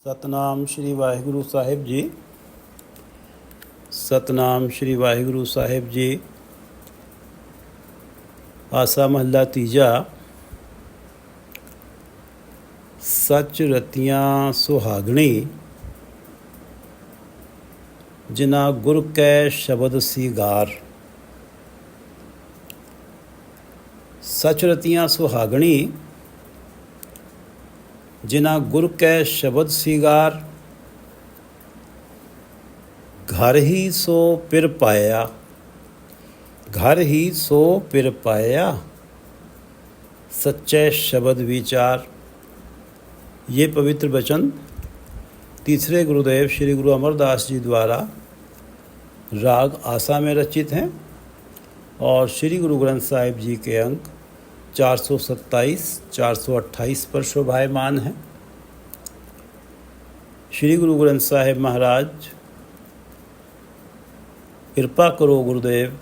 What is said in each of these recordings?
ਸਤਨਾਮ ਸ਼੍ਰੀ ਵਾਹਿਗੁਰੂ ਸਾਹਿਬ ਜੀ। ਸਤਨਾਮ ਸ਼੍ਰੀ ਵਾਹਿਗੁਰੂ ਸਾਹਿਬ ਜੀ। ਆਸਾ ਮਹੱਲਾ ਤੀਜਾ। ਸੱਚ ਰਤੀਆਂ ਸੁਹਾਗਣੀ, ਜਿਨਾ ਗੁਰ ਕੈ ਸ਼ਬਦ ਸੀਗਾਰ। ਸੱਚ ਰਤੀਆਂ ਸੁਹਾਗਣੀ, ਜਿਨਾ ਗੁਰ ਕੈ ਸ਼ਬਦ ਸੀਗਾਰ। ਘਰ ਹੀ ਸੋ ਪਿਰ ਪਾਇਆ, घर ही सो पिर पाया। सच्चे शब्द विचार। ये पवित्र वचन तीसरे गुरुदेव श्री गुरु अमरदास जी द्वारा राग आसा में रचित हैं और श्री गुरु ग्रंथ साहिब जी के अंक 427, 428 पर शोभायमान हैं। श्री गुरु ग्रंथ साहिब महाराज, कृपा करो गुरुदेव,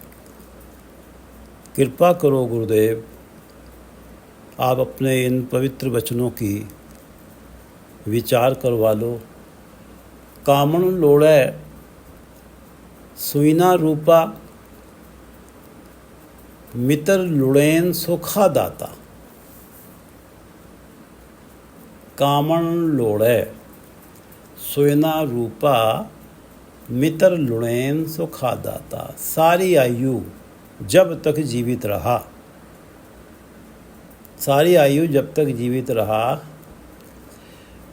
कृपा करो गुरुदेव, आप अपने इन पवित्र वचनों की विचार करवा लो। कामण लोड़ै सुईना रूपा, मितर लुड़ैन सुखा दाता। कामण लोड़ै सुईना रूपा, मितर लुड़ैन सुखा दाता। सारी आयु जब तक जीवित रहा, सारी आयु जब तक जीवित रहा,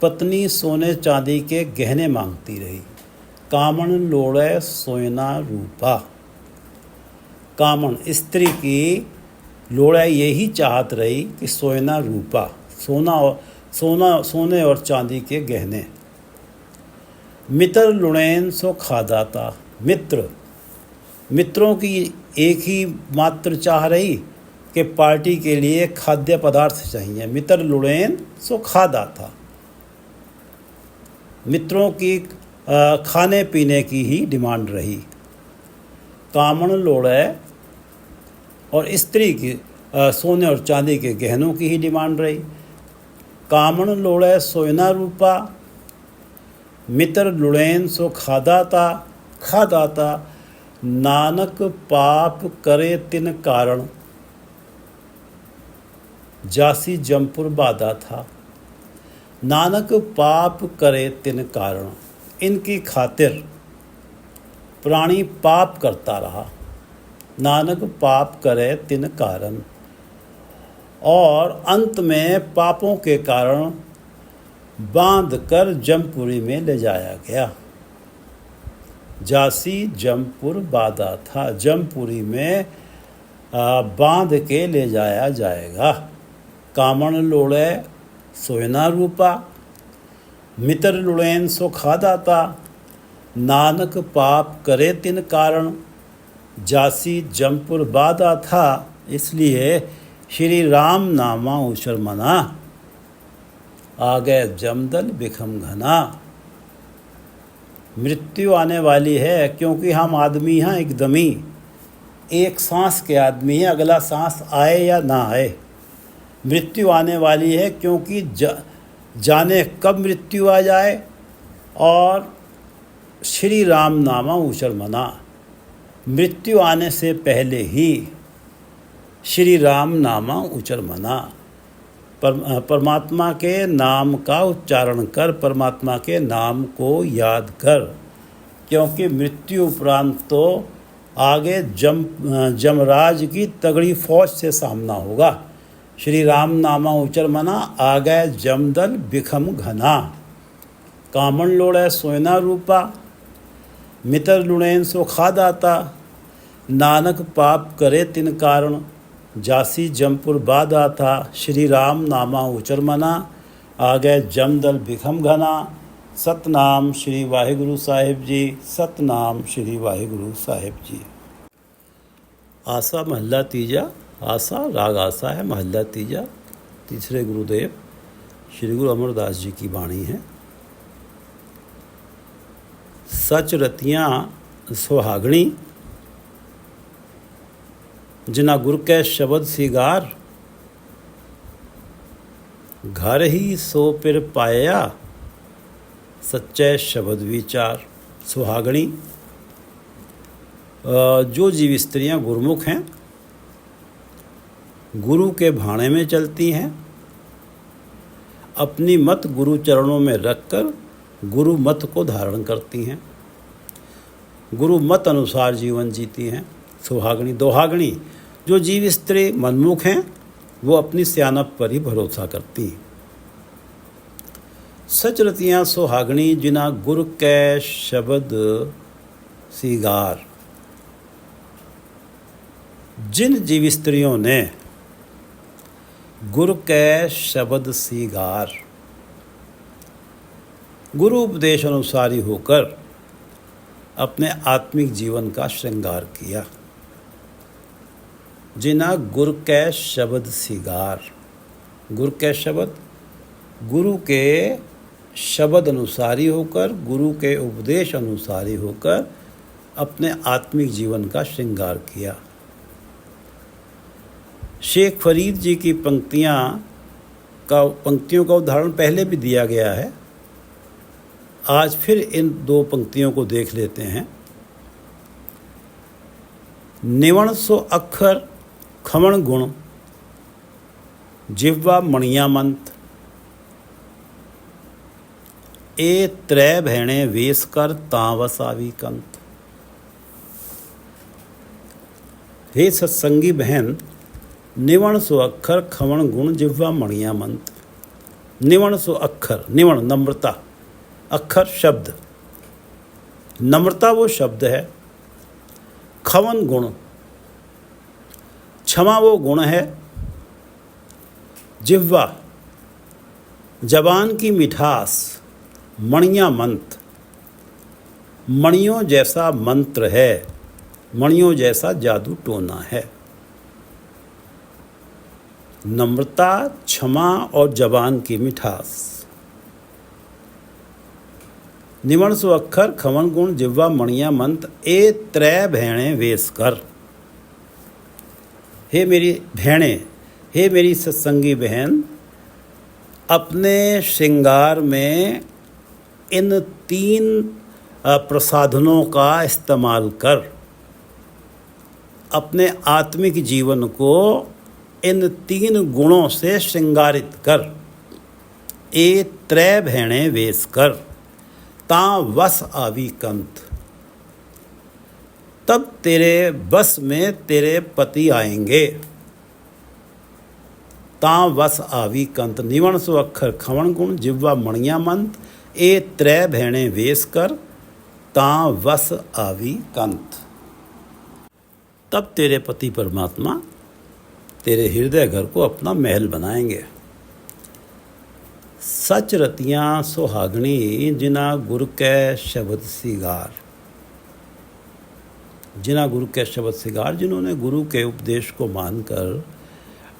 पत्नी सोने चांदी के गहने मांगती रही। कामण लोड़ै सोना रूपा। कामण स्त्री की लोड़ै यही चाहत रही कि सोना रूपा, सोने और चांदी के गहने। मित्र लुड़ैन सो खादाता। मित्रों की एक ही मात्र चाह रही कि पार्टी के लिए खाद्य पदार्थ चाहिए। मित्र लुड़ैन सो खादा था। मित्रों की खाने पीने की ही डिमांड रही। कामण लोड़ै और स्त्री की सोने और चांदी के गहनों की ही डिमांड रही। कामण लोड़ै सोना रूपा, मित्र लुड़ैन सो खादाता। खादाता नानक पाप करे तिन कारण, जासी जमपुर बाधा था। नानक पाप करे तिन कारण, इनकी खातिर प्राणी पाप करता रहा। नानक पाप करे तिन कारण, और अंत में पापों के कारण बांध कर जमपुरी में ले जाया गया। जासी जमपुर बाधा था। जमपुरी में बांध के ले जाया जाएगा। कामण लोड़ै सोना रूपा, मित्र लुड़ैन सो खादाता। नानक पाप करे तिन कारण, जासी जमपुर बाधा था। इसलिए श्री राम नामा उचर मना, आ गए जमदल बिखम घना। मृत्यु आने वाली है क्योंकि हम आदमी हैं एकदमी। एक सांस के आदमी हैं, अगला सांस आए या ना आए। मृत्यु आने वाली है क्योंकि जाने कब मृत्यु आ जाए। और श्री राम नामा उचर मना, मृत्यु आने से पहले ही श्री राम नामा उचर मना। परमात्मा के नाम का उच्चारण कर, परमात्मा के नाम को याद कर, क्योंकि मृत्यु उपरांत तो आगे जमराज की तगड़ी फौज से सामना होगा। श्री राम नामा उचर मना, आ गए जमदल बिखम घना। कामण लोड़ै सोना रूपा, मित्र लुड़ैन सो खादाता। नानक पाप करे तिन कारण, जासी जमपुर बाधा था। श्री राम नामा उचर मना, आ गए जमदल बिखम घना। सतनाम श्री वाहिगुरु साहिब जी। सतनाम श्री वाहिगुरु साहिब जी। आसा महला तीजा। आसा राग आसा है, महला तीजा। तीसरे गुरुदेव श्री गुरु अमरदास जी की वाणी है। सच रतियाँ सुहागणी, जिना गुर कै शबद सिगार। घर ही सो पिर पाया, सच्चे शब्द विचार। सुहागणी जो जीव स्त्रियां गुरुमुख हैं, गुरु के भाणे में चलती हैं, अपनी मत गुरु चरणों में रखकर गुरु मत को धारण करती हैं, गुरु मत अनुसार जीवन जीती हैं। सुहागणी। दोहागणी जो जीव स्त्री मनमुख हैं, वो अपनी सियानप पर ही भरोसा करती हैं। सचरतियाँ सुहागणी जिना गुर कै शब्द सीगार। जिन जीव स्त्रियों ने गुरु कै शब्द सीगार, गुरु उपदेश अनुसारी होकर अपने आत्मिक जीवन का श्रृंगार किया। जिना गुरु कै शब्द सीगार। गुरु कै शब्द, गुरु के शब्द अनुसारी होकर, गुरु के उपदेश अनुसारी होकर अपने आत्मिक जीवन का श्रृंगार किया। शेख फरीद जी की पंक्तियों का उदाहरण पहले भी दिया गया है। आज फिर इन दो पंक्तियों को देख लेते हैं। निवण सो अक्षर खमण गुण, जिह्वा मणियामंत, ए त्रै भैणे वेस कर तां वसावी कंत। हे सत्संगी बहन, निवण सो अक्षर खमण गुण, जिह्वा मणियामंत। निवण सो अक्षर, निवण नम्रता, अक्षर शब्द, नम्रता वो शब्द है। खमन गुण, क्षमा वो गुण है। जिह्वा, जबान की मिठास। मणिया मंत्र, मणियों जैसा मंत्र है, मणियों जैसा जादू टोना है। नम्रता, क्षमा और जबान की मिठास। निवण सो अक्षर खमन गुण, जिह्वा मणिया मंत्र, ए त्रै भैणे वेस कर। हे मेरी बहनें, हे मेरी सत्संगी बहन, अपने श्रृंगार में इन 3 प्रसाधनों का इस्तेमाल कर, अपने आत्मिक जीवन को इन 3 गुणों से श्रृंगारित कर। ए त्रै भैणे वेस कर, तां वस आवी कंत। तब तेरे बस में तेरे पति आएंगे। तां वस आवी कंत। निवण सो अक्षर खमण गुण, जिह्वा मणिया मंत, ए त्रै भैणे वेस कर, तां वस आवी कंत। तब तेरे पति परमात्मा तेरे हृदय घर को अपना महल बनाएंगे। सच रतियाँ सुहागणी, जिना गुरु कै शब्द सिगार। जिना गुरु के शब्द सिगार, जिन्होंने गुरु के उपदेश को मानकर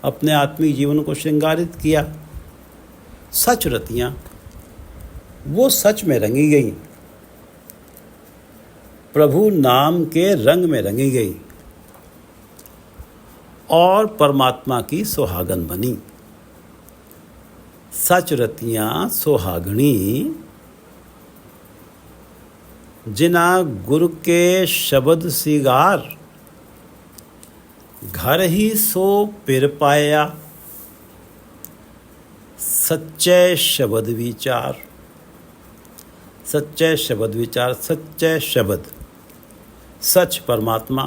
अपने आत्मिक जीवन को श्रृंगारित किया। सच रतियाँ, वो सच में रंगी गई, प्रभु नाम के रंग में रंगी गई और परमात्मा की सुहागन बनी। सच रतियाँ सुहागणी, जिना गुरु के शब्द सिगार, घर ही सो पिर पाया, सच्चे शब्द विचार। सच्चे शब्द विचार, सच्चे शब्द, सच परमात्मा।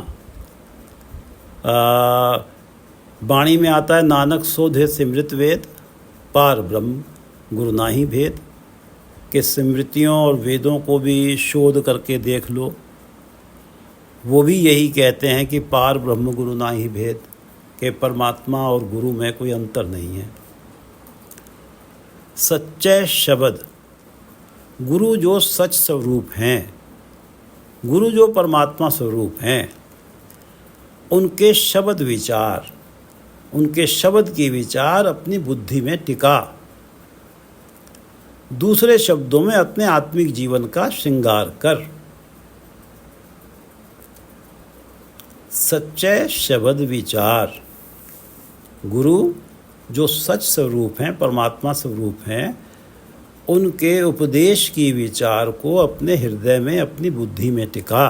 वाणी में आता है, नानक सोधे सिमृत वेद, पार ब्रह्म गुरु नाही भेद। कि स्मृतियों और वेदों को भी शोध करके देख लो, वो भी यही कहते हैं कि पार ब्रह्म गुरु नाही भेद, कि परमात्मा और गुरु में कोई अंतर नहीं है। सच्चे शब्द, गुरु जो सच स्वरूप हैं, गुरु जो परमात्मा स्वरूप हैं, उनके शब्द विचार, उनके शब्द की विचार अपनी बुद्धि में टिका। दूसरे शब्दों में अपने आत्मिक जीवन का श्रृंगार कर। सच्चे शब्द विचार, गुरु जो सच स्वरूप हैं, परमात्मा स्वरूप हैं, उनके उपदेश की विचार को अपने हृदय में, अपनी बुद्धि में टिका,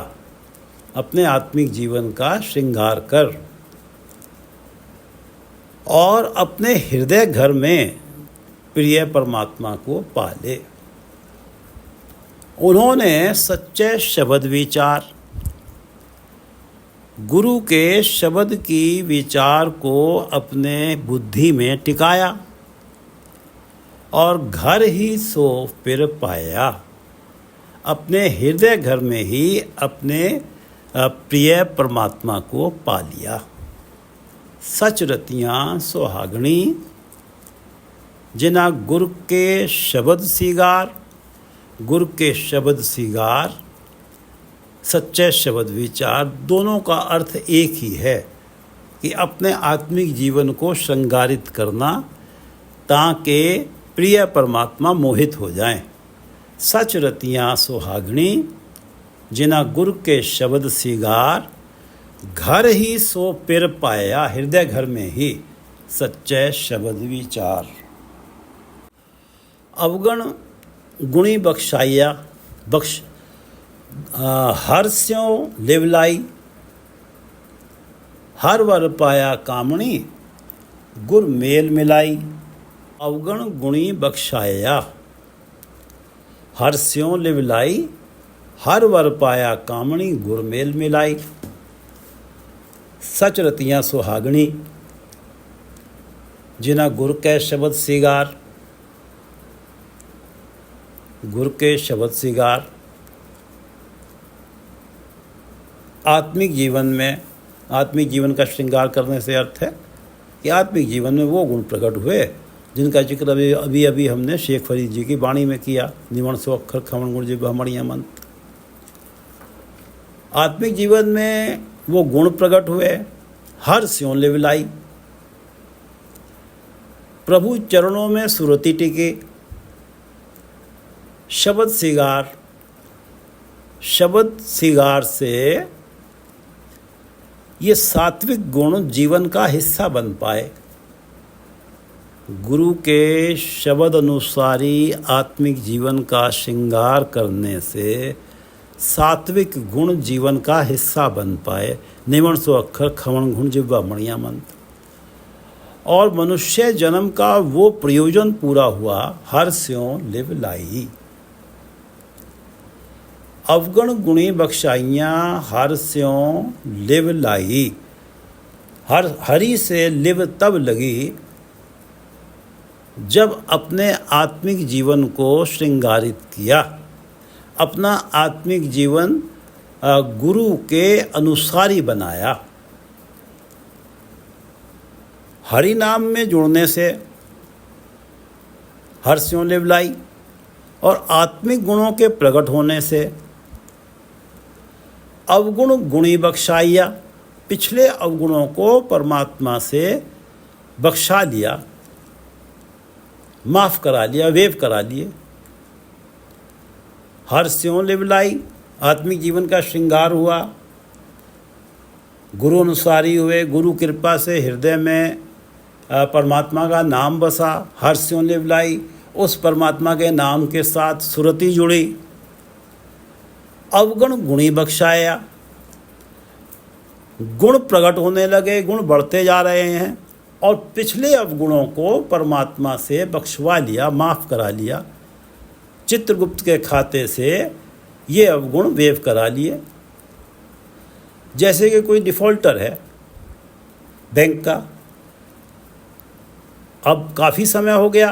अपने आत्मिक जीवन का श्रृंगार कर और अपने हृदय घर में प्रिय परमात्मा को पाले। उन्होंने सच्चे शब्द विचार, गुरु के शब्द की विचार को अपने बुद्धि में टिकाया और घर ही सो फिर पाया। अपने हृदय घर में ही अपने प्रिय परमात्मा को पा लिया। सच रतियाँ सुहागणी, जिना गुरु के शब्द सिगार, गुरु के शब्द सिगार, सच्चे शब्द विचार, दोनों का अर्थ एक ही है कि अपने आत्मिक जीवन को श्रृंगारित करना ताकि प्रिय परमात्मा मोहित हो जाएं। सच रतियाँ सुहागणी, जिना गुरु के शब्द सिगार, घर ही सो पिर पाया, हृदय घर में ही सच्चे शब्द विचार। अवगण गुणी बख्शाइया बख्श हर स्यों लिवलाई, हर वर पाया कामणी, गुर मेल मिलाई। अवगण गुणी बख्शाया, हर स्यों लिवलाई, हर वर पाया कामणी, गुर मेल मिलाई। सच रतियाँ सुहागणी, जिना गुर के शब्द सिगार, गुर के शब्द सिगार। आत्मिक जीवन में, आत्मिक जीवन का श्रृंगार करने से अर्थ है कि आत्मिक जीवन में वो गुण प्रकट हुए जिनका जिक्र अभी हमने शेख फरीद जी की वाणी में किया। निवण सो अक्षर खमण गुण जिह्वा मणिया मंत्र। आत्मिक जीवन में वो गुण प्रकट हुए, हर स्यों लिवलाई, प्रभु चरणों में सुरति टिके। शब्द सिगार, शब्द सिगार से ये सात्विक गुण जीवन का हिस्सा बन पाए। गुरु के शब्द अनुसारी आत्मिक जीवन का श्रृंगार करने से सात्विक गुण जीवन का हिस्सा बन पाए। निवण सो अक्षर खमण गुण जिह्वा मणिया मंत्र। और मनुष्य जन्म का वो प्रयोजन पूरा हुआ, हर स्यों लिव लाई। अवगण गुणी बख्शाइयाँ, हर स्यों लिव लाई। हरि से लिव तब लगी जब अपने आत्मिक जीवन को श्रृंगारित किया, अपना आत्मिक जीवन गुरु के अनुसारी बनाया। हरि नाम में जुड़ने से हर स्यों लिव लाई और आत्मिक गुणों के प्रकट होने से अवगुण गुणी बख्शाइया, पिछले अवगुणों को परमात्मा से बख्शा लिया, माफ़ करा लिया, वेव करा लिए। हर स्यों लिव लाई, आत्मिक जीवन का श्रृंगार हुआ, गुरु अनुसारी हुए, गुरु कृपा से हृदय में परमात्मा का नाम बसा। हर स्यों लिव लाई, उस परमात्मा के नाम के साथ सुरति जुड़ी। अवगुण गुणी बख्शाया, गुण प्रकट होने लगे, गुण बढ़ते जा रहे हैं और पिछले अवगुणों को परमात्मा से बख्शवा लिया, माफ़ करा लिया। चित्रगुप्त के खाते से ये अवगुण वेव करा लिए। जैसे कि कोई डिफ़ॉल्टर है बैंक का, अब काफ़ी समय हो गया,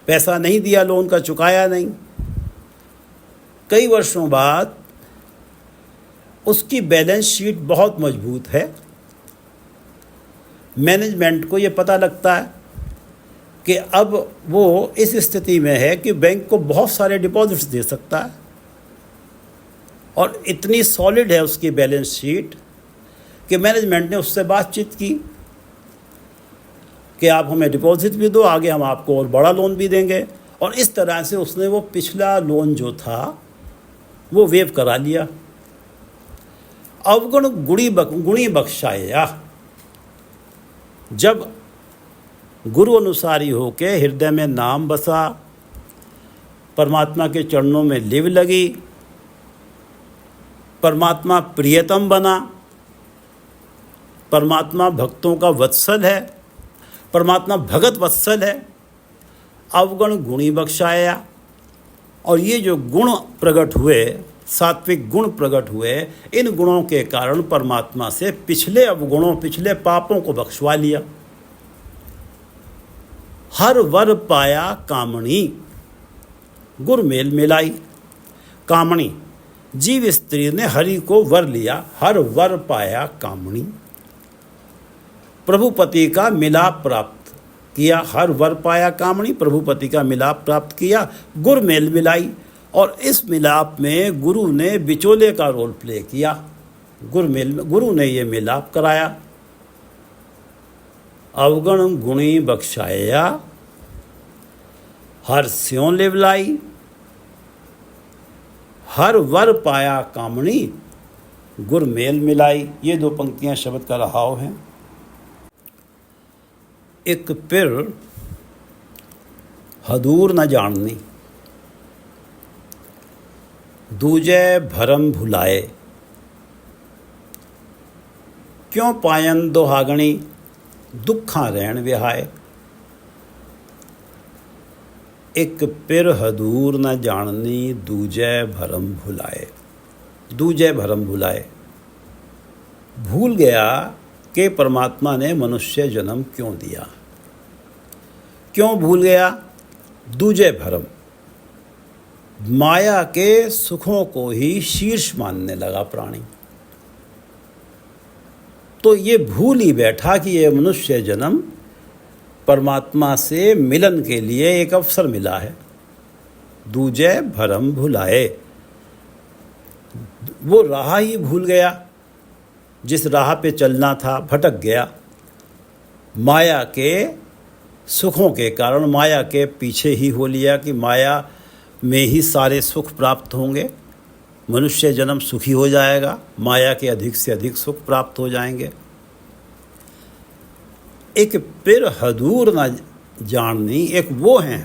पैसा नहीं दिया, लोन का चुकाया नहीं। कई वर्षों बाद उसकी बैलेंस शीट बहुत मजबूत है। मैनेजमेंट को ये पता लगता है कि अब वो इस स्थिति में है कि बैंक को बहुत सारे डिपॉजिट्स दे सकता है और इतनी सॉलिड है उसकी बैलेंस शीट कि मैनेजमेंट ने उससे बातचीत की कि आप हमें डिपॉजिट भी दो, आगे हम आपको और बड़ा लोन भी देंगे। और इस तरह से उसने वो पिछला लोन जो था वो वेव करा लिया। अवगुण गुणी बख्शाया, जब गुरु अनुसारी होके हृदय में नाम बसा, परमात्मा के चरणों में लिव लगी, परमात्मा प्रियतम बना, परमात्मा भक्तों का वत्सल है, परमात्मा भगत वत्सल है, अवगुण गुणी बख्शाया। और ये जो गुण प्रकट हुए, सात्विक गुण प्रकट हुए, इन गुणों के कारण परमात्मा से पिछले अवगुणों, पिछले पापों को बख्शवा लिया। हर वर पाया कामणी, गुर मेल मिलाई। कामणी, जीव स्त्री ने हरि को वर लिया, हर वर पाया कामणी। प्रभुपति का मिलाप प्राप्त किया, हर वर पाया कामणी, प्रभुपति का मिलाप प्राप्त किया, गुर मेल मिलाई। और इस मिलाप में गुरु ने बिचौले का रोल प्ले किया, गुरु ने ये मिलाप कराया। अवगण गुणी बख्शाया, हर स्यों लिवलाई, हर वर पाया कामणी, गुर मेल मिलाई। ये दो पंक्तियां शब्द का रहाव हैं। एक पिर हदूर न जाननी, दूजे भरम भुलाए। क्यों पायन दोहागणी, दुखा रैन विहाए। एक पिर हदूर न जाननी, दूजे भरम भुलाए। दूजे भरम भुलाए, भूल गया कि परमात्मा ने मनुष्य जन्म क्यों दिया। क्यों भूल गया? दूजे भरम, माया के सुखों को ही शीर्ष मानने लगा प्राणी। तो ये भूल ही बैठा कि ये मनुष्य जन्म परमात्मा से मिलन के लिए एक अवसर मिला है। दूजे भरम भुलाए, वो राह ही भूल गया, जिस राह पे चलना था भटक गया। माया के सुखों के कारण माया के पीछे ही हो लिया कि माया में ही सारे सुख प्राप्त होंगे, मनुष्य जन्म सुखी हो जाएगा, माया के अधिक से अधिक सुख प्राप्त हो जाएंगे। एक पिर हदूर न जाननी, एक वो हैं,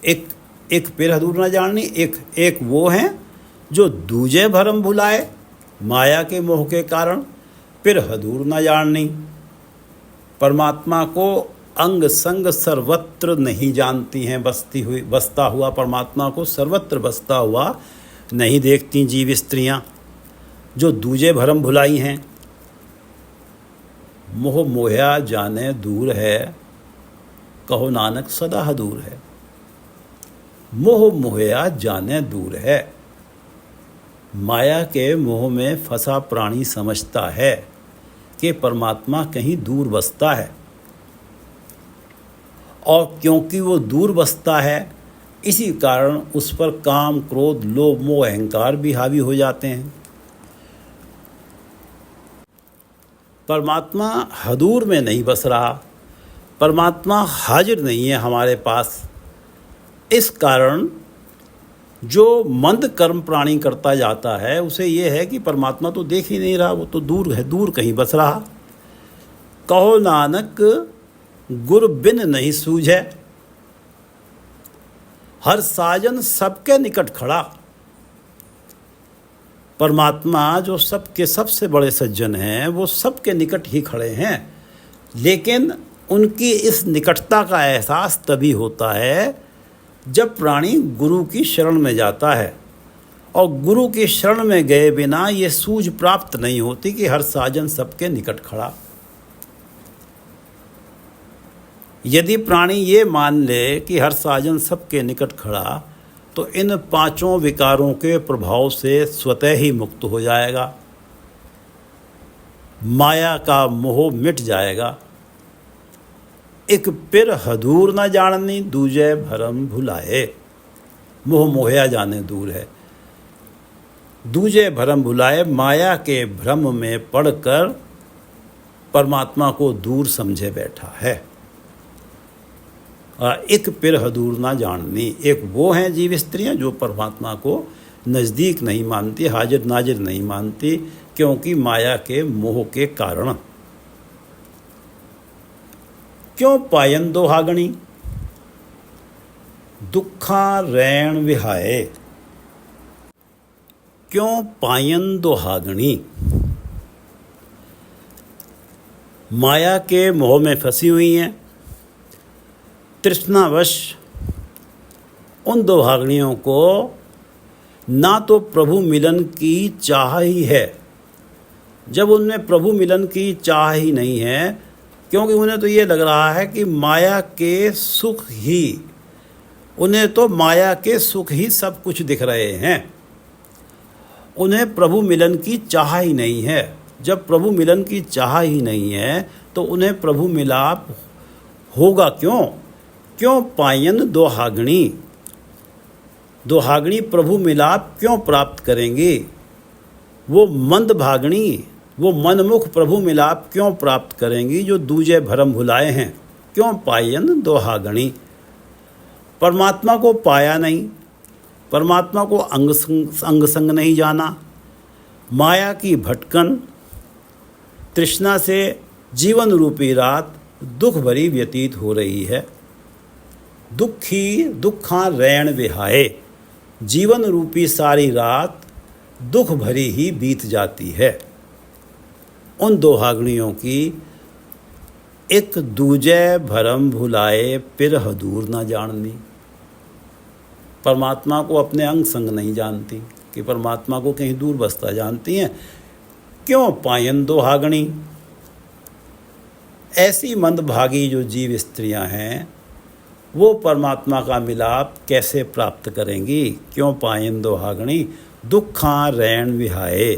एक पिर हदूर न जाननी, एक वो हैं जो दूजे भरम भुलाए, माया के मोह के कारण। पिर हदूर न जाननी, परमात्मा को अंग संग सर्वत्र नहीं जानती हैं, बसता हुआ परमात्मा को सर्वत्र बसता हुआ नहीं देखती जीव स्त्रियां, जो दूजे भरम भुलाई हैं। मोह मोहया जाने दूर है, कहो नानक सदा दूर है। मोह मोहया जाने दूर है, माया के मोह में फंसा प्राणी समझता है कि परमात्मा कहीं दूर बसता है, और क्योंकि वो दूर बसता है इसी कारण उस पर काम, क्रोध, लोभ, मोह, अहंकार भी हावी हो जाते हैं। परमात्मा हदूर में नहीं बस रहा, परमात्मा हाजिर नहीं है हमारे पास। इस कारण जो मंद कर्म प्राणी करता जाता है उसे ये है कि परमात्मा तो देख ही नहीं रहा, वो तो दूर है, दूर कहीं बस रहा। कहो नानक गुर बिन नहीं सूझे, हर साजन सबके निकट खड़ा। परमात्मा जो सबके सबसे बड़े सज्जन हैं वो सबके निकट ही खड़े हैं, लेकिन उनकी इस निकटता का एहसास तभी होता है जब प्राणी गुरु की शरण में जाता है। और गुरु की शरण में गए बिना ये सूझ प्राप्त नहीं होती कि हर साजन सबके निकट खड़ा। यदि प्राणी ये मान ले कि हर साजन सबके निकट खड़ा तो इन पांचों विकारों के प्रभाव से स्वतः ही मुक्त हो जाएगा, माया का मोह मिट जाएगा। एक पिर हदूर न जाननी, दूजे भरम भुलाए। मोह मोहया जाने दूर है, दूजे भरम भुलाए। माया के भ्रम में पड़कर परमात्मा को दूर समझे बैठा है। एक पिर हदूर ना जाननी, एक वो हैं जीव स्त्रियां जो परमात्मा को नज़दीक नहीं मानती, हाजिर नाजिर नहीं मानती, क्योंकि माया के मोह के कारण। क्यों पायन दोहागणी, दुखा रैण विहाए। क्यों पायन दोहागणी, माया के मोह में फंसी हुई हैं, तृष्णावश उन दोहागणियों को ना तो प्रभु मिलन की चाह ही है। जब उनमें प्रभु मिलन की चाह ही नहीं है, क्योंकि उन्हें तो ये लग रहा है कि माया के सुख ही, उन्हें तो माया के सुख ही सब कुछ दिख रहे हैं, उन्हें प्रभु मिलन की चाह ही नहीं है। जब प्रभु मिलन की चाह ही नहीं है तो उन्हें प्रभु मिलाप होगा क्यों? क्यों पायन दोहागणी, दोहागणी प्रभु मिलाप क्यों प्राप्त करेंगी? वो मंदभागणी, वो मनमुख प्रभु मिलाप क्यों प्राप्त करेंगी जो दूजे भरम भुलाए हैं? क्यों पायन दोहागणी, परमात्मा को पाया नहीं, परमात्मा को अंग संग नहीं जाना, माया की भटकन तृष्णा से जीवन रूपी रात दुख भरी व्यतीत हो रही है। दुखा रैण विहाए, जीवन रूपी सारी रात दुख भरी ही बीत जाती है। उन दोहागणियों की एक दूजे भरम भुलाए पिर हदूर ना जाननी, परमात्मा को अपने अंग संग नहीं जानती कि परमात्मा को कहीं दूर बसता जानती हैं। क्यों पायन दोहागणी, ऐसी मंदभागी जो जीव स्त्रियां हैं वो परमात्मा का मिलाप कैसे प्राप्त करेंगी? क्यों पायन दोहागणी, दुखा रैण विहाए।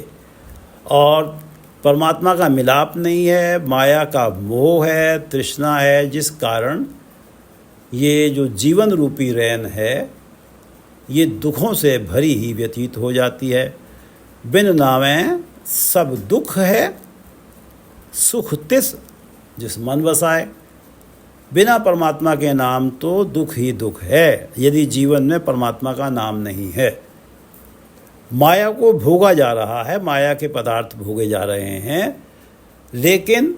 और परमात्मा का मिलाप नहीं है, माया का मोह है, तृष्णा है, जिस कारण ये जो जीवन रूपी रैन है ये दुखों से भरी ही व्यतीत हो जाती है। बिन नामे सब दुख है, सुख तिस जिस मन वसाए। बिना परमात्मा के नाम तो दुख ही दुख है यदि जीवन में परमात्मा का नाम नहीं है। माया को भोगा जा रहा है, माया के पदार्थ भोगे जा रहे हैं, लेकिन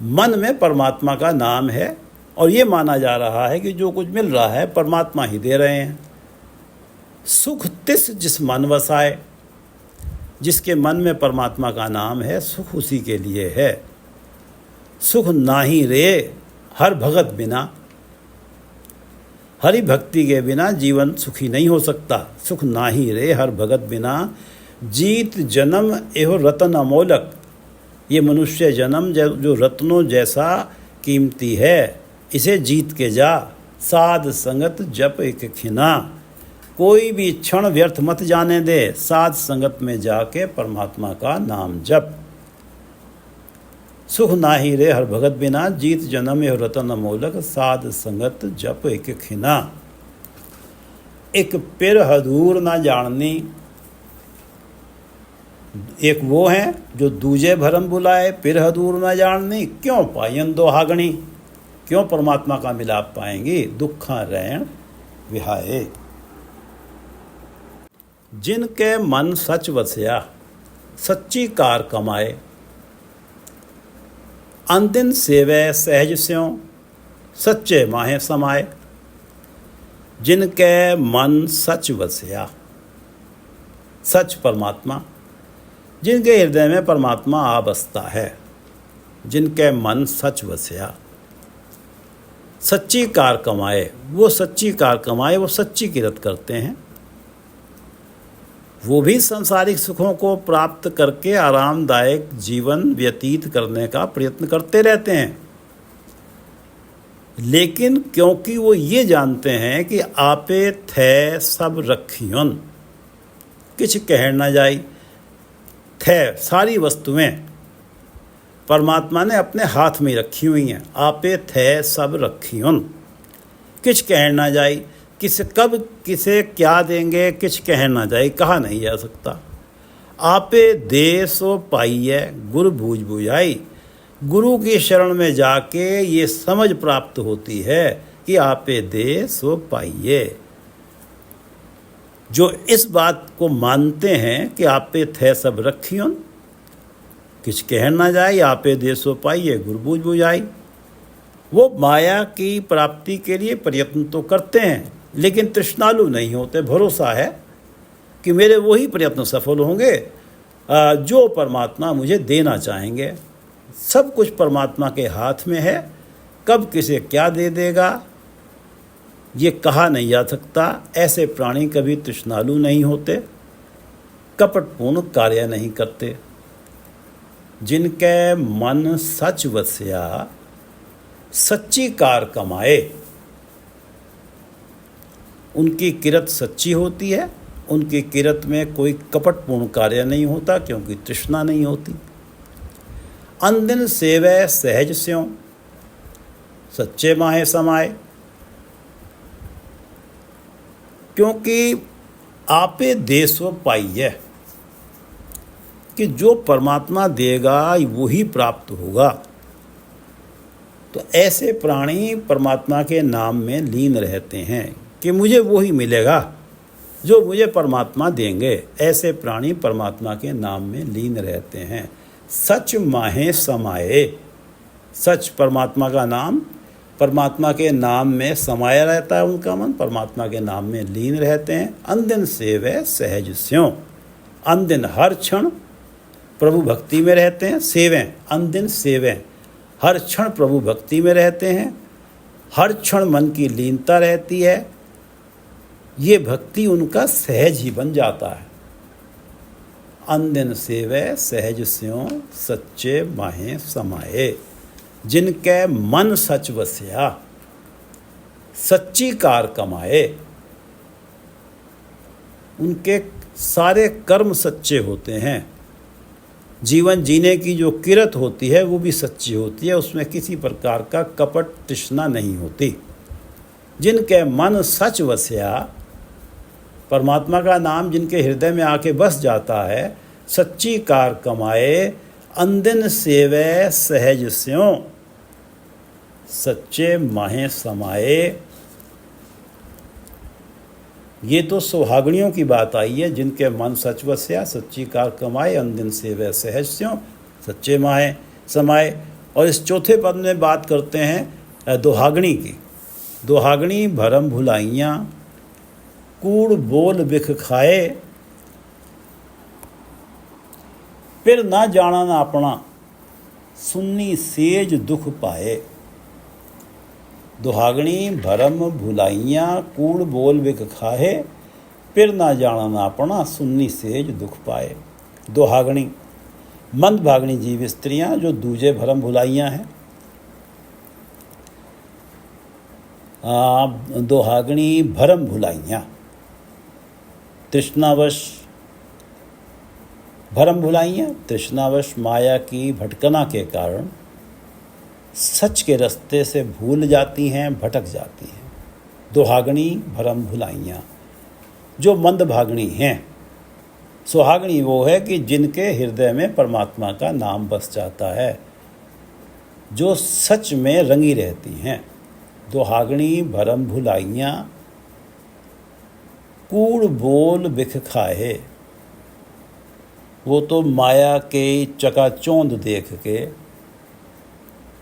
मन में परमात्मा का नाम है और ये माना जा रहा है कि जो कुछ मिल रहा है परमात्मा ही दे रहे हैं। सुख तिस जिस मन वसाए, जिसके मन में परमात्मा का नाम है सुख उसी के लिए है। सुख नाही रे हर भगत बिना, हरि भक्ति के बिना जीवन सुखी नहीं हो सकता। सुख नाही रे हर भगत बिना, जीत जन्म एहो रतन अमोलक। ये मनुष्य जन्म जो रत्नों जैसा कीमती है, इसे जीत के जा। साध संगत जप एक खिना, कोई भी क्षण व्यर्थ मत जाने दे, साध संगत में जाके परमात्मा का नाम जप। सुख नाही रे हर भगत बिना, जीत जन्म एहो रतन अमोलक। साध संगत जप एक खिना, एक पिर हदूर ना जाननी। एक वो हैं जो दूजे भरम बुलाए, पिर हदूर ना जाननी। क्यों पायन दोहागणी, क्यों परमात्मा का मिलाप पाएंगी? दुखा रैण विहाए। जिनके मन सच वसया, सच्ची कार कमाए। अंदिन सेवै सहज स्यों, सच्चे माहे समाए। जिनके मन सच वसया, सच परमात्मा, जिनके हृदय में परमात्मा आ बसता है, जिनके मन सच वसया, सच्ची कार कमाए। वो सच्ची कार कमाए, वो सच्ची किरत करते हैं। वो भी सांसारिक सुखों को प्राप्त करके आरामदायक जीवन व्यतीत करने का प्रयत्न करते रहते हैं, लेकिन क्योंकि वो ये जानते हैं कि आपे थे सब रखियुन, किछ कह न जाई। थे सारी वस्तुएं परमात्मा ने अपने हाथ में रखी हुई हैं। आपे थे सब रखियुन, किछ कह न जाई। कब किसे क्या देंगे किछ कह ना जाए, कहा नहीं जा सकता। आपे दे सो पाइए गुरु बूझ बुझाई। गुरु की शरण में जाके ये समझ प्राप्त होती है कि आपे दे सो पाइए। जो इस बात को मानते हैं कि आपे थे सब रखियुन, किछ कह ना जाए, आपे दे सो पाइए गुरु बूझ बुझाई, वो माया की प्राप्ति के लिए प्रयत्न तो करते हैं, लेकिन तृष्णालु नहीं होते। भरोसा है कि मेरे वही प्रयत्न सफल होंगे जो परमात्मा मुझे देना चाहेंगे। सब कुछ परमात्मा के हाथ में है, कब किसे क्या दे देगा ये कहा नहीं जा सकता। ऐसे प्राणी कभी तृष्णालु नहीं होते, कपटपूर्ण कार्य नहीं करते। जिनके मन सच वस्या सच्ची कार कमाए, उनकी किरत सच्ची होती है, उनकी किरत में कोई कपटपूर्ण कार्य नहीं होता, क्योंकि तृष्णा नहीं होती। अनदिन सेवै सहज स्यों सच्चे माहे समाए, क्योंकि आपे देसो पाइए कि जो परमात्मा देगा वही प्राप्त होगा। तो ऐसे प्राणी परमात्मा के नाम में लीन रहते हैं कि मुझे वही मिलेगा जो मुझे परमात्मा देंगे। ऐसे प्राणी परमात्मा के नाम में लीन रहते हैं। सच माहे समाये, सच परमात्मा का नाम, परमात्मा के नाम में समाया रहता है उनका मन, परमात्मा के नाम में लीन रहते हैं। अनदिन सेवै सहज स्यों, अनदिन हर क्षण प्रभु भक्ति में रहते हैं। सेवें, अनदिन सेवें, हर क्षण प्रभु भक्ति में रहते हैं, हर क्षण मन की लीनता रहती है। ये भक्ति उनका सहज ही बन जाता है। अनदिन सेवै सहज स्यों सच्चे माहे समाये, जिनके मन सच वस्या सच्ची कार कमाए। उनके सारे कर्म सच्चे होते हैं। जीवन जीने की जो किरत होती है वो भी सच्ची होती है, उसमें किसी प्रकार का कपट तृष्णा नहीं होती। जिनके मन सच वस्या, परमात्मा का नाम जिनके हृदय में आके बस जाता है, सच्ची कार कमाए। अनदिन सेवै सहज स्यों सच्चे माहे समाये। ये तो सुहागणियों की बात आई है, जिनके मन सच वस्या सच्ची कार कमाए, अनदिन सेवै सहज स्यों सच्चे माहे समाये। और इस चौथे पद में बात करते हैं दोहागणी की। दोहागणी भरम भुलाइयाँ कूड़ बोल बिख खाए, फिर ना जाना ना अपना सुन्नी सेज दुख पाए। दुहागणी भरम भुलाइयाँ कूड़ बोल बिख खाए, फिर ना जाना ना अपना सुन्नी सेज दुख पाए। दुहागणी मंदभागणी जीव स्त्रियाँ जो दूजे भरम भुलाइयाँ हैं। दुहागणी भरम भुलाइयाँ, तृष्णावश भरम भुलाइयाँ, तृष्णावश माया की भटकना के कारण सच के रास्ते से भूल जाती हैं, भटक जाती हैं। दुहागणी भरम भुलाइयाँ जो मंदभागणी हैं। सुहागणी वो है कि जिनके हृदय में परमात्मा का नाम बस जाता है, जो सच में रंगी रहती हैं। दुहागणी भरम भुलाइयाँ कूड़ बोल बिख खाए, वो तो माया के चकाचौंध देख के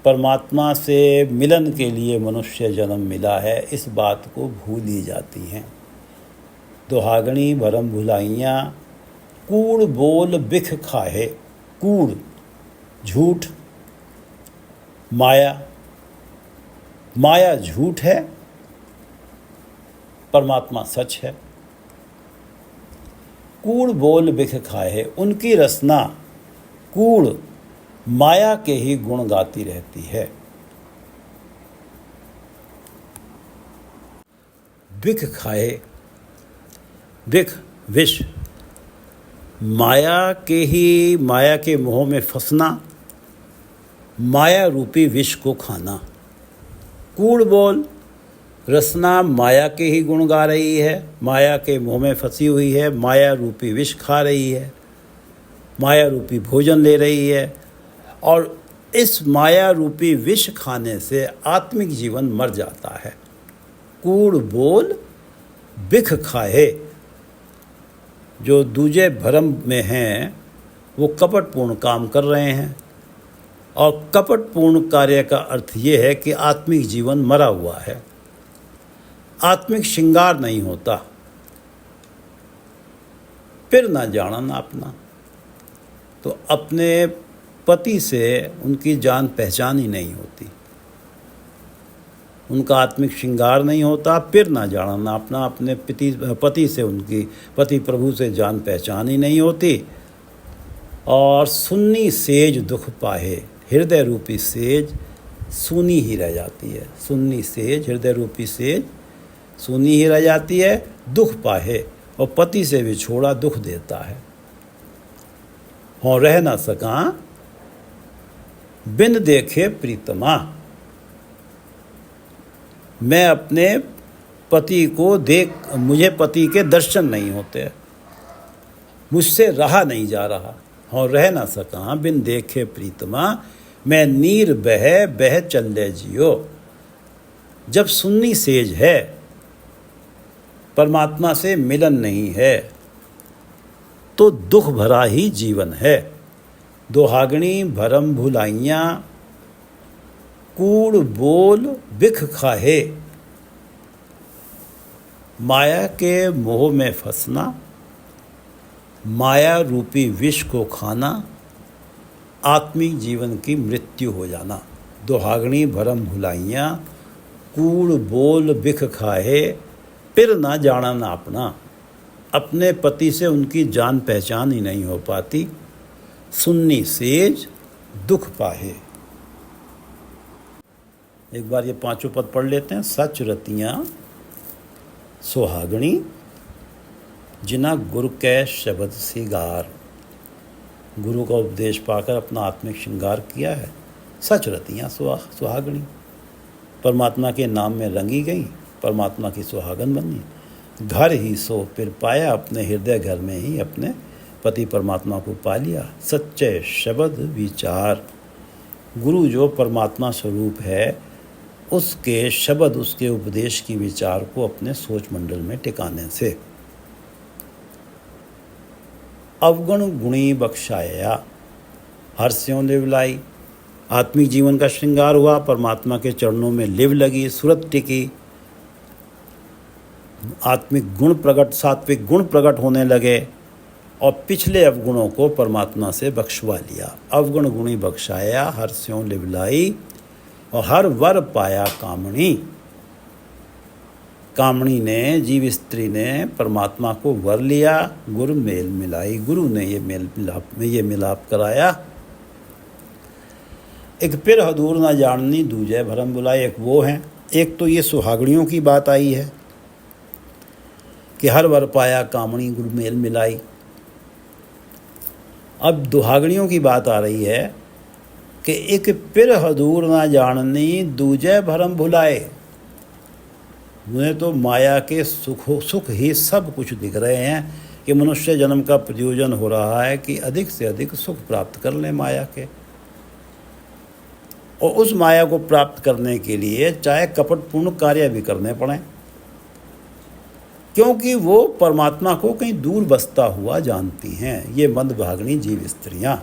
परमात्मा से मिलन के लिए मनुष्य जन्म मिला है, इस बात को भूल ही जाती हैं। दुहागणी भरम भुलाइयाँ कूड़ बोल बिख खाए। कूड़ झूठ, माया, माया झूठ है, परमात्मा सच है। कूड़ बोल बिख खाए, उनकी रसना कूड़ माया के ही गुण गाती रहती है। बिख खाए, बिख विष, माया के मोह में फंसना, माया रूपी विष को खाना। कूड़ बोल, रसना माया के ही गुण गा रही है, माया के मोह में फंसी हुई है, माया रूपी विष खा रही है, माया रूपी भोजन ले रही है, और इस माया रूपी विष खाने से आत्मिक जीवन मर जाता है। कूड़ बोल बिख खाए, जो दूजे भरम में हैं वो कपटपूर्ण काम कर रहे हैं, और कपटपूर्ण कार्य का अर्थ ये है कि आत्मिक जीवन मरा हुआ है, आत्मिक श्रृंगार नहीं होता। फिर ना जानन अपना, तो अपने पति से उनकी जान पहचान ही नहीं होती, उनका आत्मिक श्रृंगार नहीं होता। फिर ना जानना अपना, अपने पति से उनकी पति प्रभु से जान पहचान ही नहीं होती। और सुन्नी सेज दुख पाहे, हृदय रूपी सेज सुनी ही रह जाती है। सुन्नी सेज, हृदय रूपी सेज सुनी ही रह जाती है, दुख पाहे, और पति से भी छोड़ा दुख देता है। और रह ना सका बिन देखे प्रीतमा, मैं अपने पति को देख, मुझे पति के दर्शन नहीं होते, मुझसे रहा नहीं जा रहा। और रह ना सका बिन देखे प्रीतमा, मैं नीर बह बह चले जियो। जब सुन्नी सेज है, परमात्मा से मिलन नहीं है, तो दुख भरा ही जीवन है। दोहागणी भरम भुलाइयाँ, कूड़ बोल बिख खाहे। माया के मोह में फंसना, माया रूपी विष को खाना, आत्मिक जीवन की मृत्यु हो जाना। दोहागणी भरम भुलाइयाँ, कूड़ बोल बिख खाहे, फिर ना जाना ना अपना, अपने पति से उनकी जान पहचान ही नहीं हो पाती। सुन्नी सेज दुख पाहे। एक बार ये पांचों पद पढ़ लेते हैं। सच रतियाँ सुहागणी, जिना गुरु कै शब्द सिगार। गुरु का उपदेश पाकर अपना आत्मिक श्रृंगार किया है। सच रतियाँ सुहागणी, परमात्मा के नाम में रंगी गई, परमात्मा की सुहागन बनी। घर ही सो फिर पाया, अपने हृदय घर में ही अपने पति परमात्मा को पा लिया। सच्चे शब्द विचार, गुरु जो परमात्मा स्वरूप है, उसके शब्द, उसके उपदेश की विचार को अपने सोच मंडल में टिकाने से। अवगुण गुणी बख्शाया, हर्ष्यों लिवलाई, आत्मिक जीवन का श्रृंगार हुआ, परमात्मा के चरणों में लिव लगी, सुरत टिकी, आत्मिक गुण प्रकट, सात्विक गुण प्रकट होने लगे, और पिछले अवगुणों को परमात्मा से बख्शवा लिया। अवगुण गुणी बख्शाया, हर्ष्यों लिवलाई, और हर वर पाया कामणी। कामणी ने, जीव स्त्री ने परमात्मा को वर लिया, गुरु मेल मिलाई, गुरु ने ये मिलाप कराया। एक फिर हदूर ना जाननी, दूजे भरम बुलाई, एक वो हैं। एक तो ये सुहागणियों की बात आई है कि हर वर पाया कामणी, गुरु मेल मिलाई। अब दुहागणियों की बात आ रही है कि एक फिर हदूर ना जाननी, दूजे भरम भुलाए। उन्हें तो माया के सुख ही सब कुछ दिख रहे हैं कि मनुष्य जन्म का प्रयोजन हो रहा है कि अधिक से अधिक सुख प्राप्त कर लें माया के, और उस माया को प्राप्त करने के लिए चाहे कपटपूर्ण कार्य भी करने पड़ें, क्योंकि वो परमात्मा को कहीं दूर बसता हुआ जानती हैं, ये मंदभागिनी जीव स्त्रियां।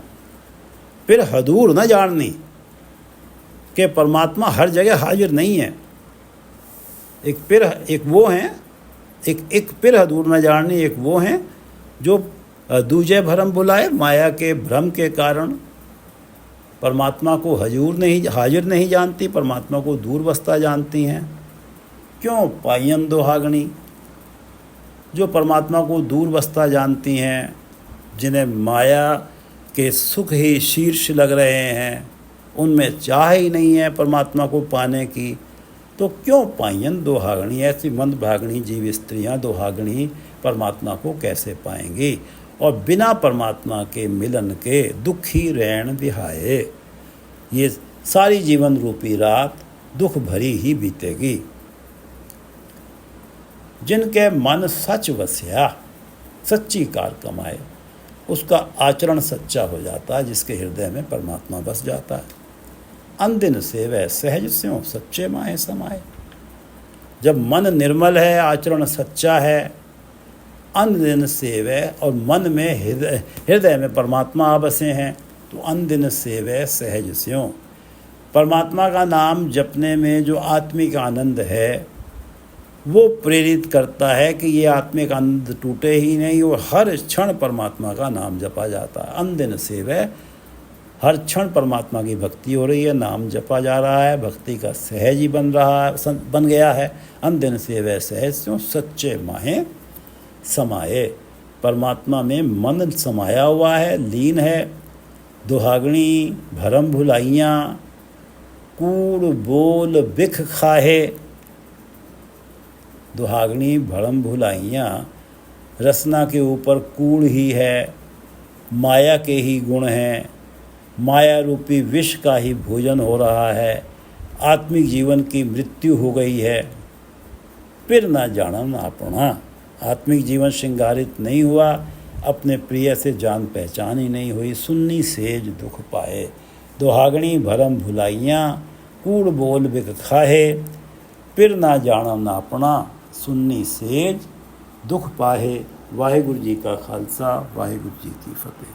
फिर हदूर न जाननी कि परमात्मा हर जगह हाजिर नहीं है। एक वो हैं, एक फिर हदूर न जाननी, एक वो हैं जो दूजे भरम बुलाए, माया के भ्रम के कारण परमात्मा को हाजिर नहीं जानती, परमात्मा को दूर बसता जानती हैं। क्यों पायन दोहागणी, जो परमात्मा को दूर बसता जानती हैं, जिन्हें माया के सुख ही शीर्ष लग रहे हैं, उनमें चाह ही नहीं है परमात्मा को पाने की, तो क्यों पायन दोहागणी, ऐसी मंदभागिनी जीव स्त्रियां दोहागणी परमात्मा को कैसे पाएंगी, और बिना परमात्मा के मिलन के दुखी रैन बिहाए। ये सारी जीवन रूपी रात दुख भरी ही बीतेगी। जिनके मन सच वस्या, सच्ची कार कमाए, उसका आचरण सच्चा हो जाता है, जिसके हृदय में परमात्मा बस जाता है। अनदिन से वह सहज स्यों सच्चे माहे समाए। जब मन निर्मल है, आचरण सच्चा है, अनदिन से वह, और मन में हृदय में परमात्मा आ बसे हैं, तो अन दिन सेवै सहज स्यों। परमात्मा का नाम जपने में जो आत्मिक आनंद है वो प्रेरित करता है कि ये आत्मिक आनंद टूटे ही नहीं और हर क्षण परमात्मा का नाम जपा जाता है। अन दिन सेवै, हर क्षण परमात्मा की भक्ति हो रही है, नाम जपा जा रहा है, भक्ति का सहज ही बन गया है। अन दिन सेवै सहज स्यों सच्चे माहे समाये। परमात्मा में मन समाया हुआ है, लीन है। दुहागणी भरम भुलाइयाँ, कूड़ बोल बिख खाहे। दुहागनी भरम भुलाइयाँ, रसना के ऊपर कूड़ ही है, माया के ही गुण हैं, माया रूपी विष का ही भोजन हो रहा है, आत्मिक जीवन की मृत्यु हो गई है। फिर ना जानन अपना, आत्मिक जीवन श्रृंगारित नहीं हुआ, अपने प्रिय से जान पहचान ही नहीं हुई, सुन्नी सेज दुख पाए। दुहागनी भरम भुलाइयाँ, कूड़ बोल बिक खाहे, फिर ना जानन अपना, सुन्नी सेज दुख पाहे। वाहिगुरु जी का खालसा, वाहिगुरु जी की फतेह।